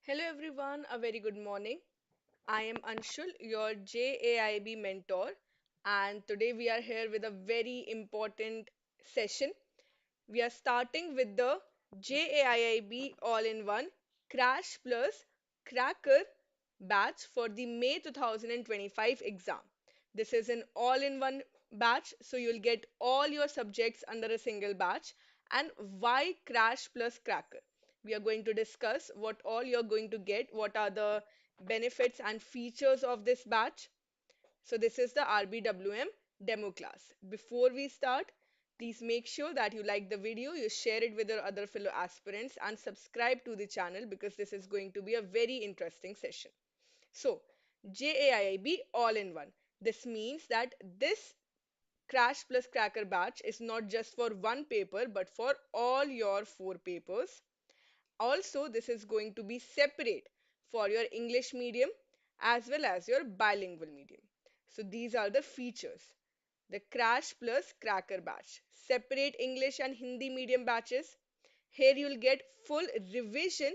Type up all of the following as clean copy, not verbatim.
Hello everyone, a very good morning. I am Anshul, your JAIB mentor, and today we are here with a very important session. We are starting with the JAIIB all-in-one Crash Plus Cracker batch for the May 2025 exam. This is an all-in-one batch, so you'll get all your subjects under a single batch. And why Crash Plus Cracker? We are going to discuss what all you're going to get, what are the benefits and features of this batch. So this is the RBWM demo class. Before we start, please make sure that you like the video, you share it with your other fellow aspirants and subscribe to the channel because this is going to be a very interesting session. So JAIIB all in one. This means that this Crash plus Cracker batch is not just for one paper but for all your four papers. Also, this is going to be separate for your English medium as well as your bilingual medium. So these are the features. The Crash plus Cracker batch. Separate English and Hindi medium batches. Here you'll get full revision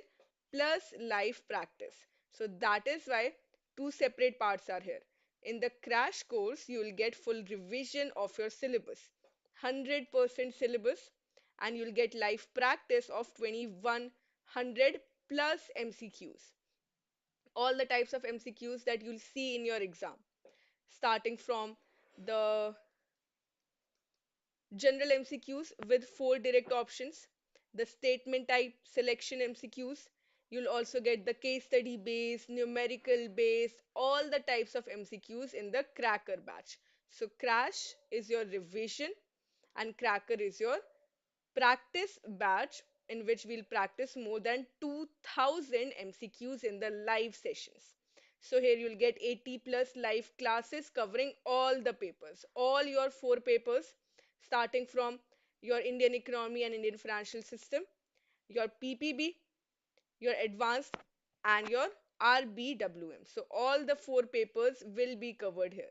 plus live practice. So that is why two separate parts are here. In the crash course, you will get full revision of your syllabus, 100% syllabus, and you'll get live practice of 2100 plus MCQs. All the types of MCQs that you'll see in your exam, starting from the general MCQs with four direct options, the statement type selection MCQs. You'll also get the case study based, numerical based, all the types of MCQs in the cracker batch. So, crash is your revision, and cracker is your practice batch in which we'll practice more than 2000 MCQs in the live sessions. So here you'll get 80 plus live classes covering all the papers, all your four papers, starting from your Indian economy and Indian financial system, your PPB, your advanced, and your RBWM. So all the four papers will be covered here,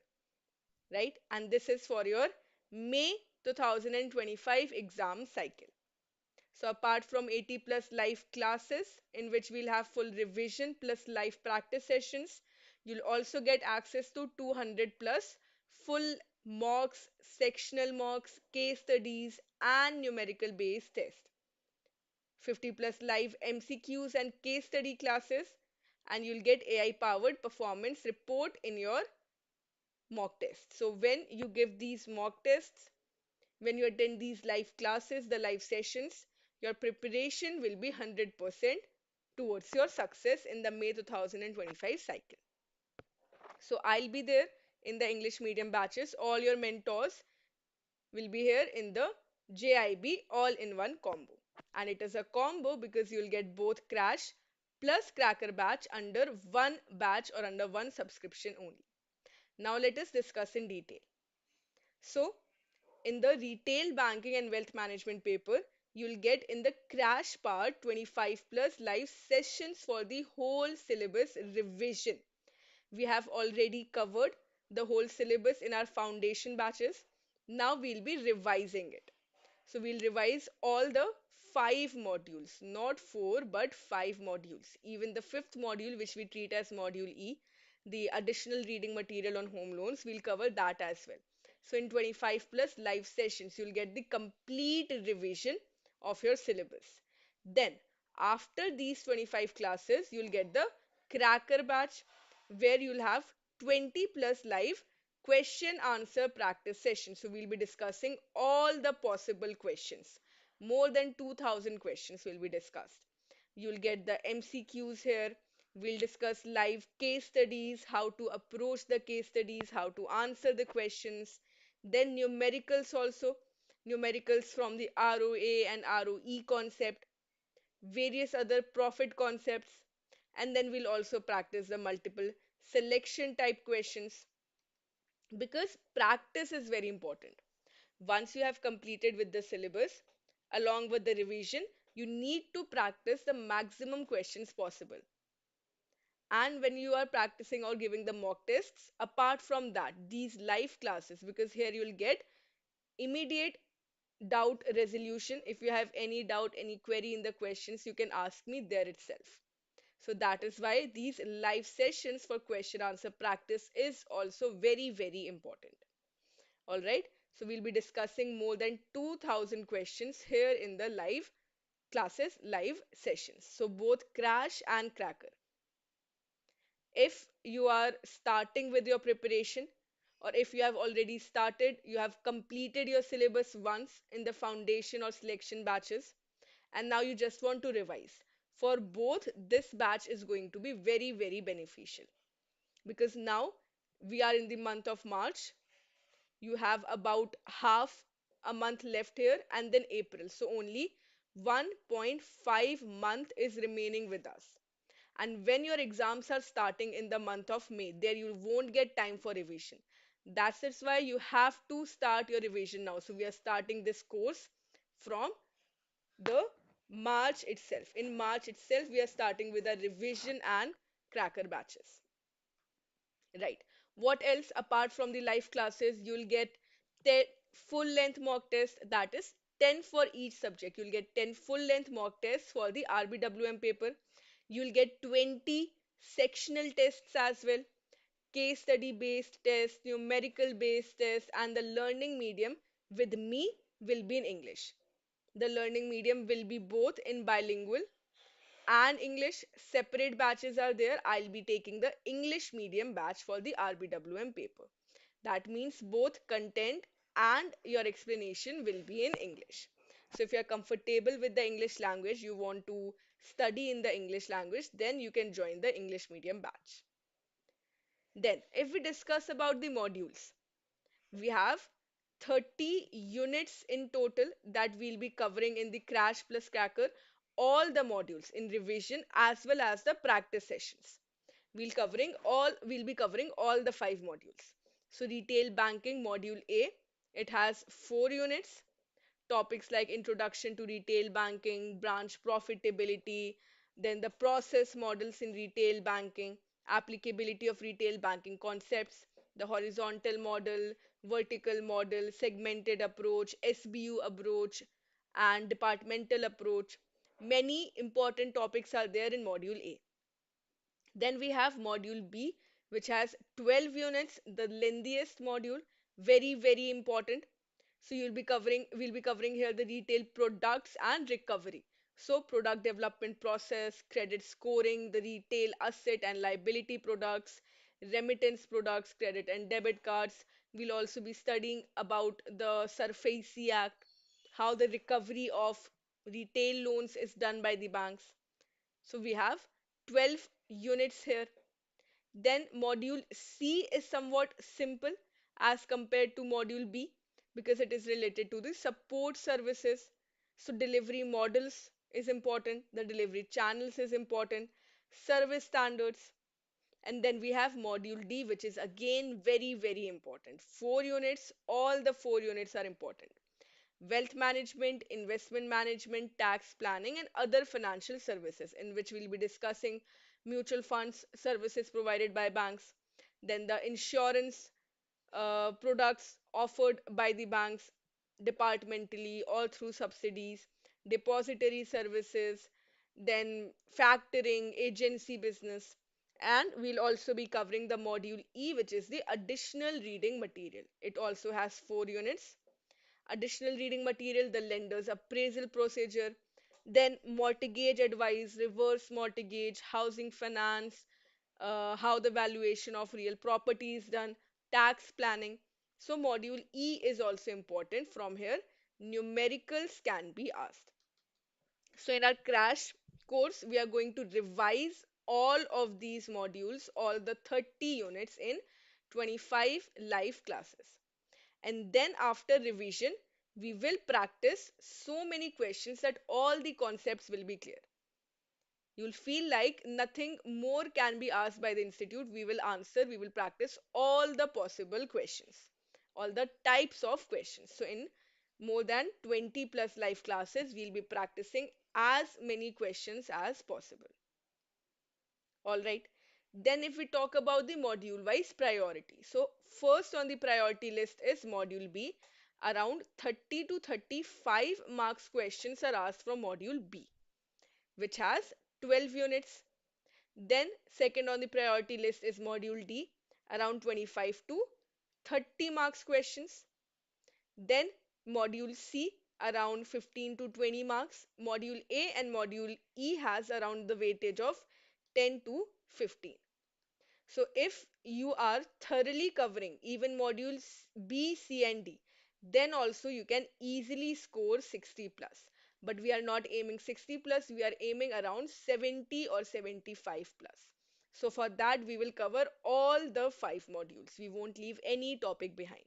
right? And this is for your May 2025 exam cycle. So apart from 80 plus live classes in which we'll have full revision plus live practice sessions, you'll also get access to 200 plus full mocks, sectional mocks, case studies and numerical based tests. 50 plus live MCQs and case study classes, and you'll get AI powered performance report in your mock test. So when you give these mock tests, when you attend these live classes, the live sessions, your preparation will be 100% towards your success in the May 2025 cycle. So I'll be there in the English medium batches. All your mentors will be here in the JIB all-in-one combo. And it is a combo because you'll get both Crash plus Cracker batch under one batch or under one subscription only. Now let us discuss in detail. So in the retail banking and wealth management paper, you'll get in the crash part 25 plus live sessions for the whole syllabus revision. We have already covered the whole syllabus in our foundation batches. Now we'll be revising it. So we'll revise all the five modules, not four, but five modules. Even the fifth module, which we treat as module E, the additional reading material on home loans, we'll cover that as well. So in 25 plus live sessions, you'll get the complete revision of your syllabus. Then after these 25 classes, you'll get the cracker batch where you'll have 20 plus live question answer practice session. So we'll be discussing all the possible questions. More than 2000 questions will be discussed. You'll get the MCQs here. We'll discuss live case studies, how to approach the case studies, how to answer the questions. Then numericals also. Numericals from the ROA and ROE concept, various other profit concepts, and then we'll also practice the multiple selection type questions because practice is very important. Once you have completed with the syllabus, along with the revision, you need to practice the maximum questions possible. And when you are practicing or giving the mock tests, apart from that, these live classes, because here you'll get immediate doubt resolution. If you have any doubt, any query in the questions, you can ask me there itself. So that is why these live sessions for question answer practice is also very, very important. All right. So we'll be discussing more than 2000 questions here in the live classes, live sessions. So both crash and cracker. If you are starting with your preparation, or if you have already started, you have completed your syllabus once in the foundation or selection batches, and now you just want to revise. For both, this batch is going to be very, very beneficial because now we are in the month of March. You have about half a month left here, and then April. So only 1.5 month is remaining with us. And when your exams are starting in the month of May, there you won't get time for revision. That's why you have to start your revision now. So we are starting this course from the March itself. In March itself, we are starting with a revision and cracker batches. Right. What else apart from the live classes? You'll get 10 full length mock tests, that is 10 for each subject. You'll get 10 full length mock tests for the RBWM paper. You'll get 20 sectional tests as well, case study based tests, numerical based tests, and the learning medium with me will be in English. The learning medium will be both in bilingual and English. Separate batches are there. I'll be taking the English medium batch for the RBWM paper. That means both content and your explanation will be in English. So if you're comfortable with the English language, you want to study in the English language, then you can join the English medium batch. Then, if we discuss about the modules, we have 30 units in total that we'll be covering in the crash plus cracker, all the modules in revision as well as the practice sessions. We'll be covering all the 5 modules. So retail banking module A, it has 4 units. Topics like introduction to retail banking, branch profitability, then the process models in retail banking, applicability of retail banking concepts, the horizontal model, vertical model, segmented approach, SBU approach, and departmental approach. Many important topics are there in module A. Then we have module B, which has 12 units, the lengthiest module, very, very important. So we'll be covering here the retail products and recovery. So product development process, credit scoring, the retail asset and liability products, remittance products, credit and debit cards. We'll also be studying about the SARFAESI Act, how the recovery of retail loans is done by the banks. So we have 12 units here. Then module C is somewhat simple as compared to module B because it is related to the support services. So delivery models is important, the delivery channels is important, service standards. And then we have module D, which is again very, very important. 4 units, all the 4 units are important: wealth management, investment management, tax planning, and other financial services, in which we'll be discussing mutual funds, services provided by banks, then the insurance products offered by the banks departmentally or through subsidies, depository services, then factoring, agency business. And we'll also be covering the module E, which is the additional reading material. It also has 4 units: additional reading material, the lender's appraisal procedure, then mortgage advice, reverse mortgage, housing finance, how the valuation of real property is done, tax planning. So, module E is also important. From here, numericals can be asked. So, in our crash course, we are going to revise all of these modules, all the 30 units in 25 live classes. And then after revision, we will practice so many questions that all the concepts will be clear. You'll feel like nothing more can be asked by the institute. We will answer, we will practice all the possible questions, all the types of questions. So in more than 20 plus live classes, we'll be practicing as many questions as possible. All right. Then if we talk about the module wise priority. So first on the priority list is module B. Around 30 to 35 marks questions are asked from module B, which has 12 units. Then second on the priority list is module D, around 25 to 30 marks questions. Then module C, around 15 to 20 marks. Module A and module E has around the weightage of 10 to 15. So if you are thoroughly covering even modules B, C, and D, then also you can easily score 60 plus. But we are not aiming 60 plus, we are aiming around 70 or 75 plus. So for that, we will cover all the five modules. We won't leave any topic behind.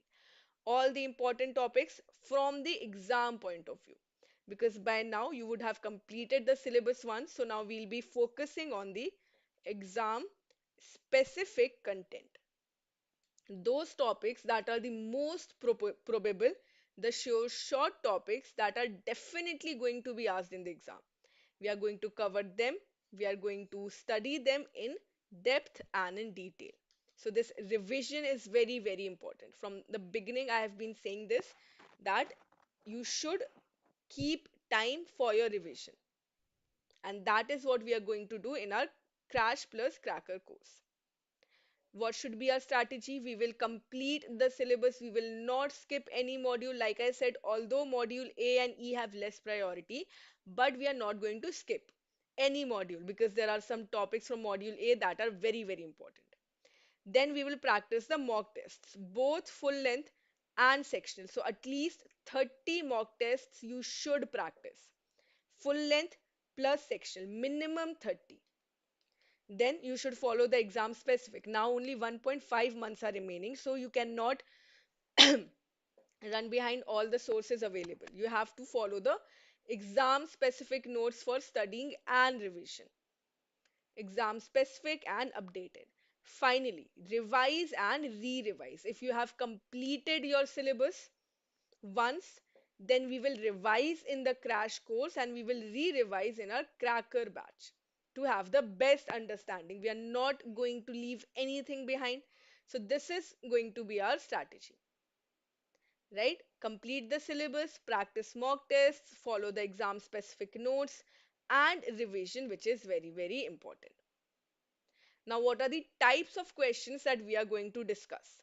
All the important topics from the exam point of view. Because by now you would have completed the syllabus once. So now we'll be focusing on the exam specific content, those topics that are the most probable, the short topics that are definitely going to be asked in the exam. We are going to cover them, we are going to study them in depth and in detail. So this revision is very, very important. From the beginning I have been saying this, that you should keep time for your revision, and that is what we are going to do in our crash plus cracker course. What should be our strategy? We will complete the syllabus. We will not skip any module. Like I said, although module A and E have less priority, but we are not going to skip any module because there are some topics from module A that are very, very important. Then we will practice the mock tests, both full length and sectional. So at least 30 mock tests you should practice. Full length plus sectional, minimum 30. Then you should follow the exam specific. Now only 1.5 months are remaining, so you cannot run behind all the sources available. You have to follow the exam specific notes for studying and revision. Exam specific and updated. Finally, revise and re-revise. If you have completed your syllabus once, then we will revise in the crash course and we will re-revise in our cracker batch to have the best understanding. We are not going to leave anything behind. So this is going to be our strategy, right? Complete the syllabus, practice mock tests, follow the exam specific notes and revision, which is very, very important. Now, what are the types of questions that we are going to discuss?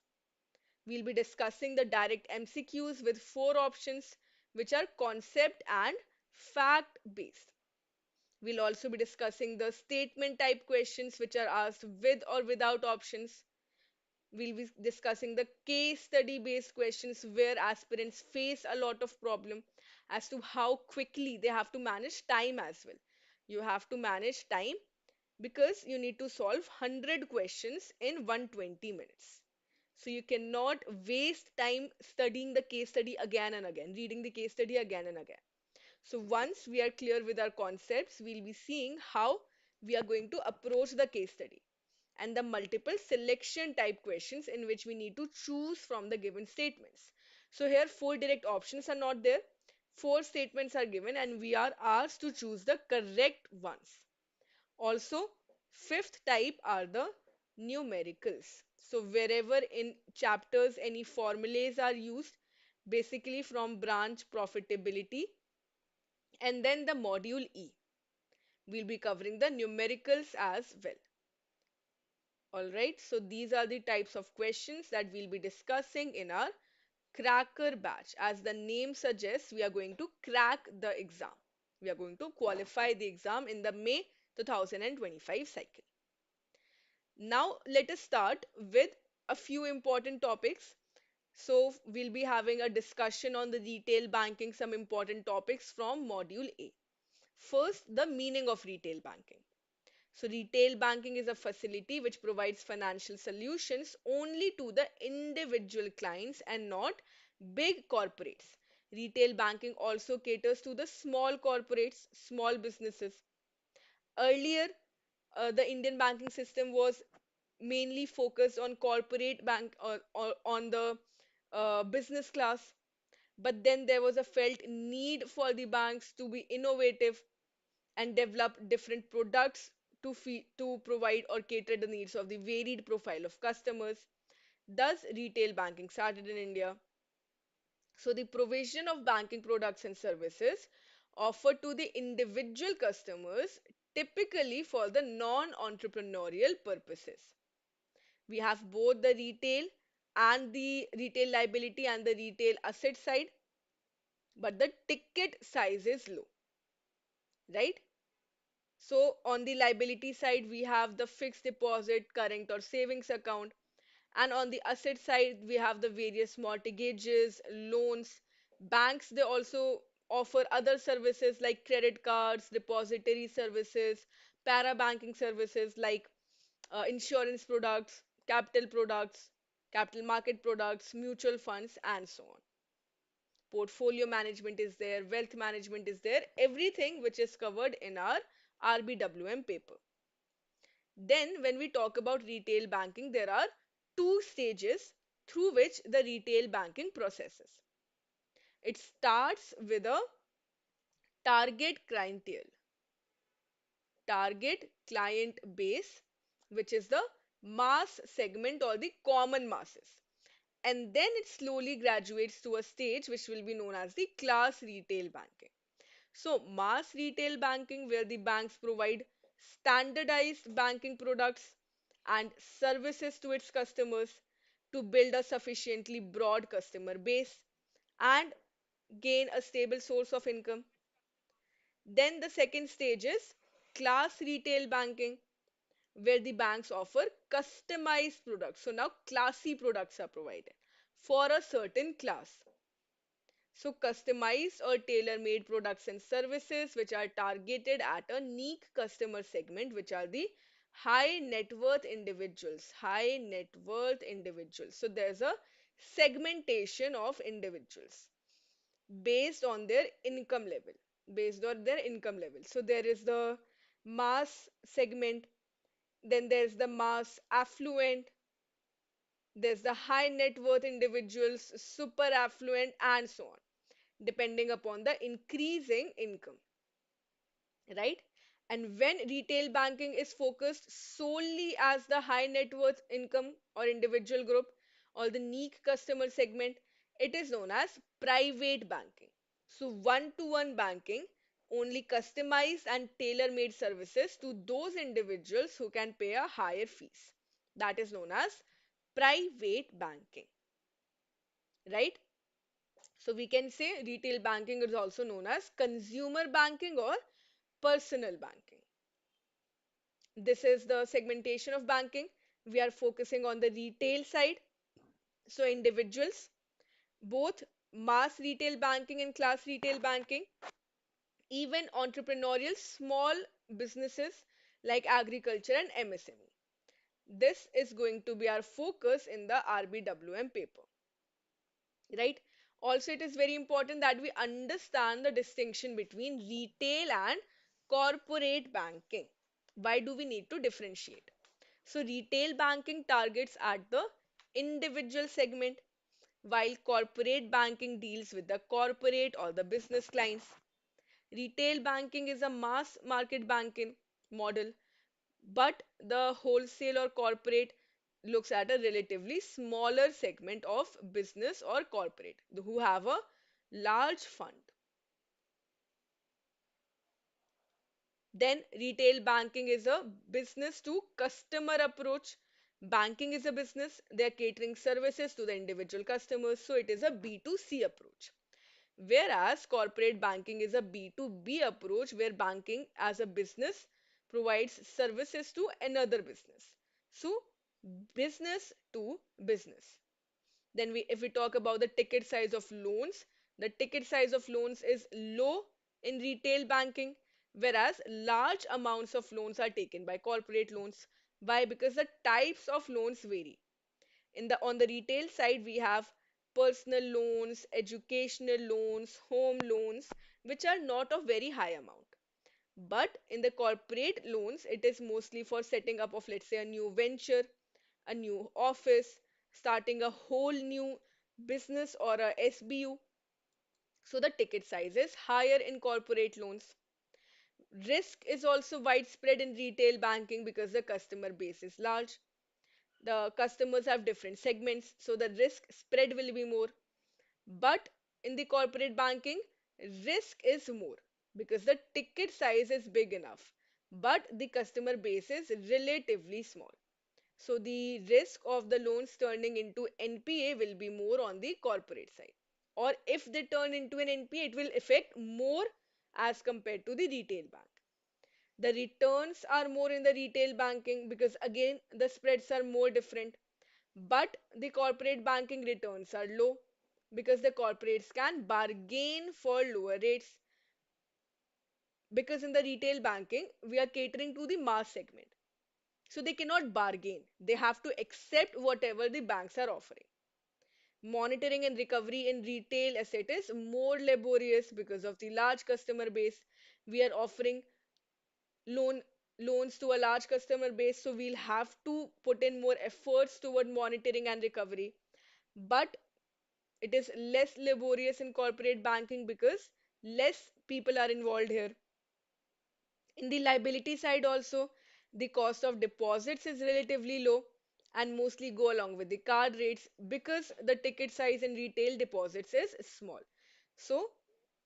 We'll be discussing the direct MCQs with four options, which are concept and fact based. We'll also be discussing the statement type questions, which are asked with or without options. We'll be discussing the case study based questions where aspirants face a lot of problem as to how quickly they have to manage time as well. You have to manage time because you need to solve 100 questions in 120 minutes. So you cannot waste time studying the case study again and again, reading the case study again and again. So once we are clear with our concepts, we'll be seeing how we are going to approach the case study and the multiple selection type questions in which we need to choose from the given statements. So here four direct options are not there. Four statements are given and we are asked to choose the correct ones. Also, fifth type are the numericals. So wherever in chapters any formulas are used, basically from branch profitability, and then the module E. We'll be covering the numericals as well. Alright, so these are the types of questions that we'll be discussing in our cracker batch. As the name suggests, we are going to crack the exam. We are going to qualify the exam in the May 2025 cycle. Now, let us start with a few important topics. So, we'll be having a discussion on the retail banking, some important topics from module A. First, the meaning of retail banking. So, retail banking is a facility which provides financial solutions only to the individual clients and not big corporates. Retail banking also caters to the small corporates, small businesses. Earlier, the Indian banking system was mainly focused on corporate bank or on the business class. But then there was a felt need for the banks to be innovative and develop different products to provide or cater the needs of the varied profile of customers. Thus, retail banking started in India. So, the provision of banking products and services offered to the individual customers typically for the non-entrepreneurial purposes. We have both the retail liability and the retail asset side, but the ticket size is low, right? So on the liability side, we have the fixed deposit, current or savings account. And on the asset side, we have the various mortgages, loans. Banks, they also offer other services like credit cards, depository services, para banking services like insurance products, capital market products, mutual funds, and so on. Portfolio management is there, wealth management is there, everything which is covered in our RBWM paper. Then, when we talk about retail banking, there are two stages through which the retail banking processes. It starts with a target clientele, target client base, which is the mass segment or the common masses. And then it slowly graduates to a stage which will be known as the class retail banking. So, mass retail banking, where the banks provide standardized banking products and services to its customers to build a sufficiently broad customer base and gain a stable source of income. Then the second stage is class retail banking, where the banks offer customized products. So now classy products are provided for a certain class. So, customized or tailor made products and services which are targeted at a unique customer segment, which are the high net worth individuals. High net worth individuals. So, there's a segmentation of individuals based on their income level. Based on their income level. So, there is the mass segment, then there's the mass affluent, there's the high net worth individuals, super affluent, and so on, depending upon the increasing income, right? And when retail banking is focused solely as the high net worth income or individual group or the unique customer segment, it is known as private banking. So, one to one banking, only customized and tailor made services to those individuals who can pay a higher fees. That is known as private banking, right? So we can say retail banking is also known as consumer banking or personal banking. This is the segmentation of banking. We are focusing on the retail side. So individuals, both mass retail banking and class retail banking, even entrepreneurial small businesses like agriculture and MSME. This is going to be our focus in the RBWM paper, right? Also, it is very important that we understand the distinction between retail and corporate banking. Why do we need to differentiate? So, retail banking targets at the individual segment, while corporate banking deals with the corporate or the business clients. Retail banking is a mass market banking model, but the wholesale or corporate looks at a relatively smaller segment of business or corporate who have a large fund. Then retail banking is a business to customer approach. Banking is a business, they are catering services to the individual customers, so it is a B2C approach. Whereas corporate banking is a B2B approach where banking as a business provides services to another business. So, business to business. Then if we talk about the ticket size of loans, the ticket size of loans is low in retail banking, whereas large amounts of loans are taken by corporate loans. Why? Because the types of loans vary. On the retail side, we have personal loans, educational loans, home loans, which are not of very high amount. But in the corporate loans, it is mostly for setting up of, let's say, a new venture, a new office, starting a whole new business or a SBU. So the ticket size is higher in corporate loans. Risk is also widespread in retail banking because the customer base is large. The customers have different segments, so the risk spread will be more. But in the corporate banking, risk is more because the ticket size is big enough. but the customer base is relatively small. So the risk of the loans turning into NPA will be more on the corporate side. Or if they turn into an NPA, it will affect more as compared to the retail bank. The returns are more in the retail banking because again the spreads are more different. But the corporate banking returns are low because the corporates can bargain for lower rates, because in the retail banking we are catering to the mass segment, so they cannot bargain, they have to accept whatever the banks are offering. Monitoring and recovery in retail asset is more laborious because of the large customer base. We are offering loan loans to a large customer base, so we'll have to put in more efforts toward monitoring and recovery. But it is less laborious in corporate banking because less people are involved here. In the liability side also, the cost of deposits is relatively low and mostly go along with the card rates because the ticket size in retail deposits is small. So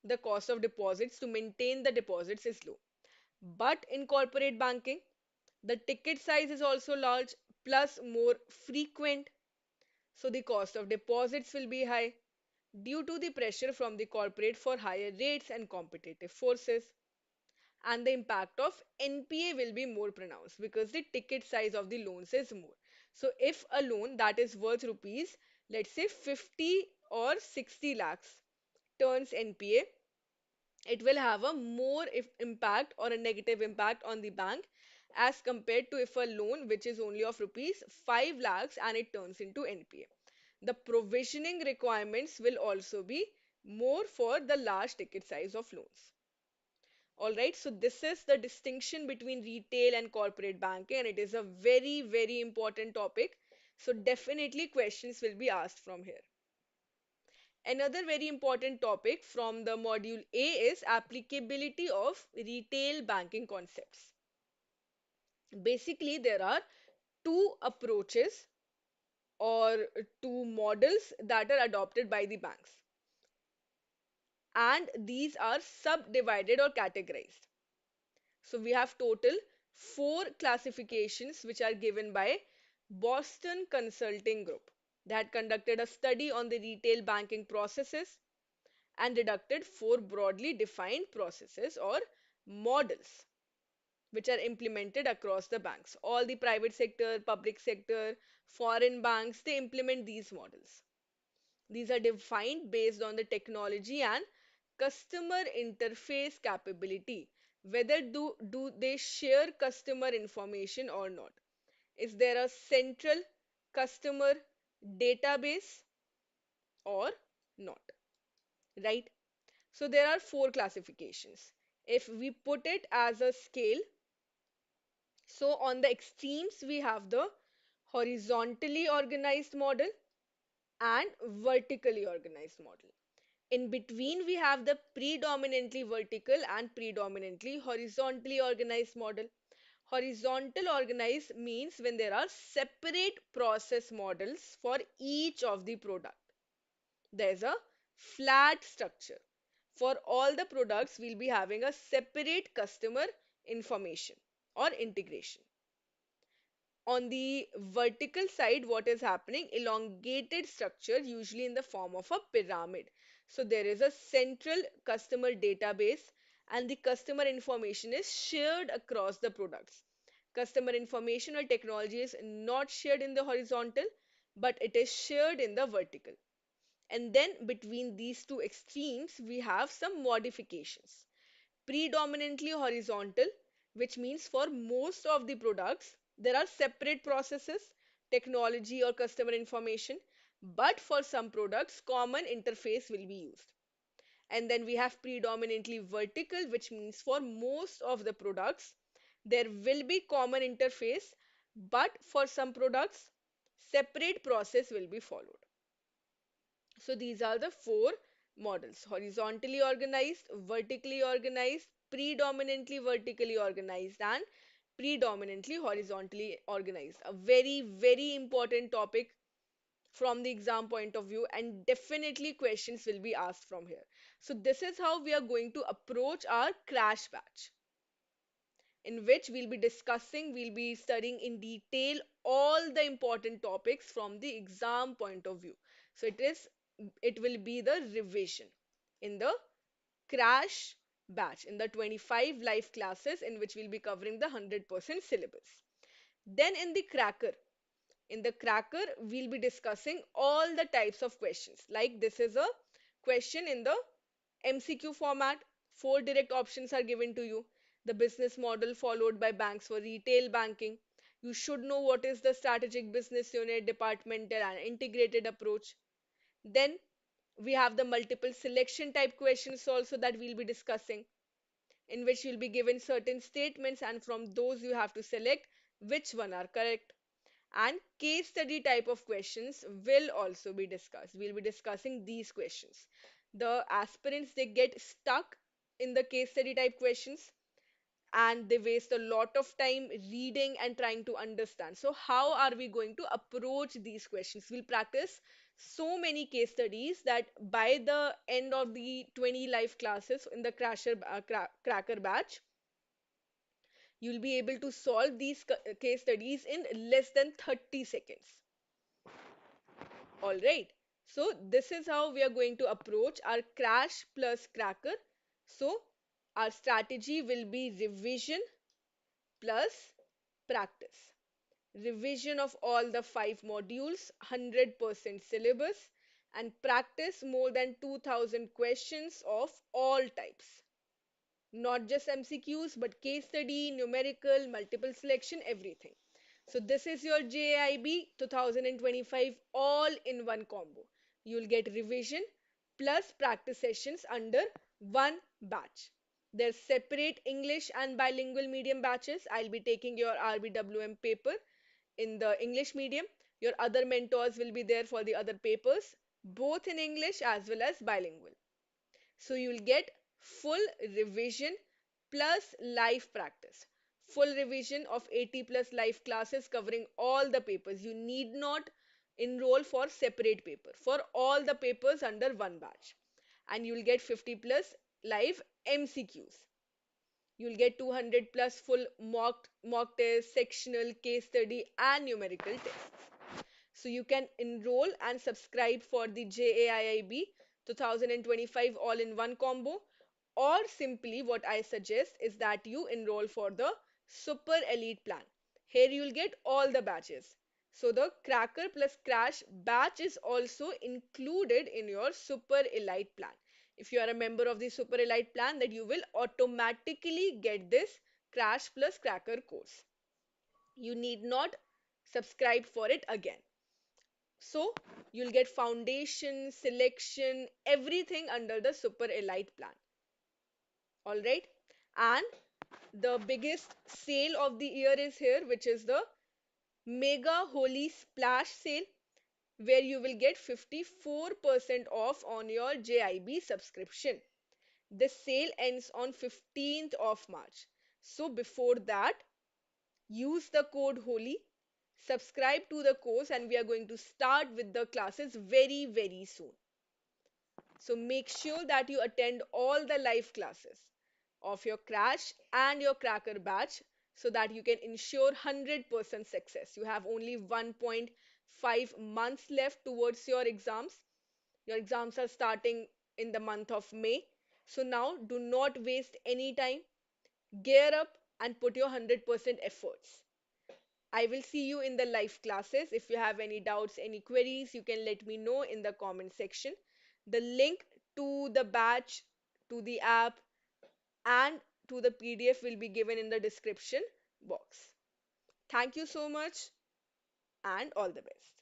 the cost of deposits to maintain the deposits is low. But in corporate banking, the ticket size is also large plus more frequent. So the cost of deposits will be high due to the pressure from the corporate for higher rates and competitive forces. And the impact of NPA will be more pronounced because the ticket size of the loans is more. So if a loan that is worth rupees, let's say 50 or 60 lakhs turns NPA, it will have a more impact or a negative impact on the bank as compared to if a loan which is only of rupees 5 lakhs and it turns into NPA. The provisioning requirements will also be more for the large ticket size of loans. All right, so this is the distinction between retail and corporate banking, and it is a very, very important topic. So, definitely, questions will be asked from here. Another very important topic from the module A is applicability of retail banking concepts. Basically, there are two approaches or two models that are adopted by the banks, and these are subdivided or categorized. So we have total four classifications which are given by Boston Consulting Group that conducted a study on the retail banking processes and deducted four broadly defined processes or models which are implemented across the banks. All the private sector, public sector, foreign banks, they implement these models. These are defined based on the technology and customer interface capability. Whether do they share customer information or not? Is there a central customer database or not? Right? So there are four classifications. If we put it as a scale, so on the extremes we have the horizontally organized model and vertically organized model. In between, we have the predominantly vertical and predominantly horizontally organized model. Horizontal organized means when there are separate process models for each of the product. There's a flat structure. For all the products, we'll be having a separate customer information or integration. On the vertical side, what is happening? Elongated structure, usually in the form of a pyramid. So there is a central customer database and the customer information is shared across the products. Customer information or technology is not shared in the horizontal, but it is shared in the vertical. And then between these two extremes, we have some modifications. Predominantly horizontal, which means for most of the products, there are separate processes, technology or customer information, but for some products, common interface will be used. And then we have predominantly vertical, which means for most of the products, there will be common interface, but for some products, separate process will be followed. So these are the four models: horizontally organized, vertically organized, predominantly vertically organized, and predominantly horizontally organized. A very, very important topic from the exam point of view, and definitely questions will be asked from here. So this is how we are going to approach our crash batch. in which we'll be studying in detail all the important topics from the exam point of view. So it will be the revision in the crash batch, in the 25 live classes in which we'll be covering the 100% syllabus. Then in the cracker, we'll be discussing all the types of questions. Like this is a question in the MCQ format. Four direct options are given to you. The business model followed by banks for retail banking. You should know what is the strategic business unit, departmental, and integrated approach. Then we have the multiple selection type questions also that we'll be discussing, in which you'll be given certain statements, and from those you have to select which one are correct. And case study type of questions will also be discussed. We'll be discussing these questions. The aspirants, they get stuck in the case study type questions, and they waste a lot of time reading and trying to understand. So how are we going to approach these questions? We'll practice so many case studies that by the end of the 20 live classes in the cracker batch, you'll be able to solve these case studies in less than 30 seconds. All right. So this is how we are going to approach our crash plus cracker. So our strategy will be revision plus practice. Revision of all the five modules, 100% syllabus, and practice more than 2000 questions of all types. Not just MCQs, but case study, numerical, multiple selection, everything. So this is your JAIB 2025 all in one combo. You'll get revision plus practice sessions under one batch. There's separate English and bilingual medium batches. I'll be taking your RBWM paper in the English medium. Your other mentors will be there for the other papers, both in English as well as bilingual. So you'll get full revision plus live practice. Full revision of 80 plus live classes covering all the papers. You need not enroll for separate paper. For all the papers under one batch. And you'll get 50 plus live MCQs. You'll get 200 plus full mock test, sectional, case study, and numerical tests. So you can enroll and subscribe for the JAIIB 2025 all in one combo, or simply what I suggest is that you enroll for the super elite plan. Here you'll get all the batches. So the cracker plus crash batch is also included in your super elite plan. If you are a member of the super elite plan, that you will automatically get this crash plus cracker course. You need not subscribe for it again. So you'll get foundation, selection, everything under the super elite plan. All right. And the biggest sale of the year is here, which is the mega holy splash sale, where you will get 54% off on your JIB subscription. This sale ends on 15th of March. So before that, use the code HOLY, subscribe to the course, and we are going to start with the classes very, very soon. So make sure that you attend all the live classes of your crash and your cracker batch so that you can ensure 100% success. You have only 1.5 months left towards your exams. Your exams are starting in the month of May. So now do not waste any time. Gear up and put your 100% efforts. I will see you in the live classes. If you have any doubts, any queries, you can let me know in the comment section. The link to the batch, to the app, and to the PDF will be given in the description box. Thank you so much and all the best.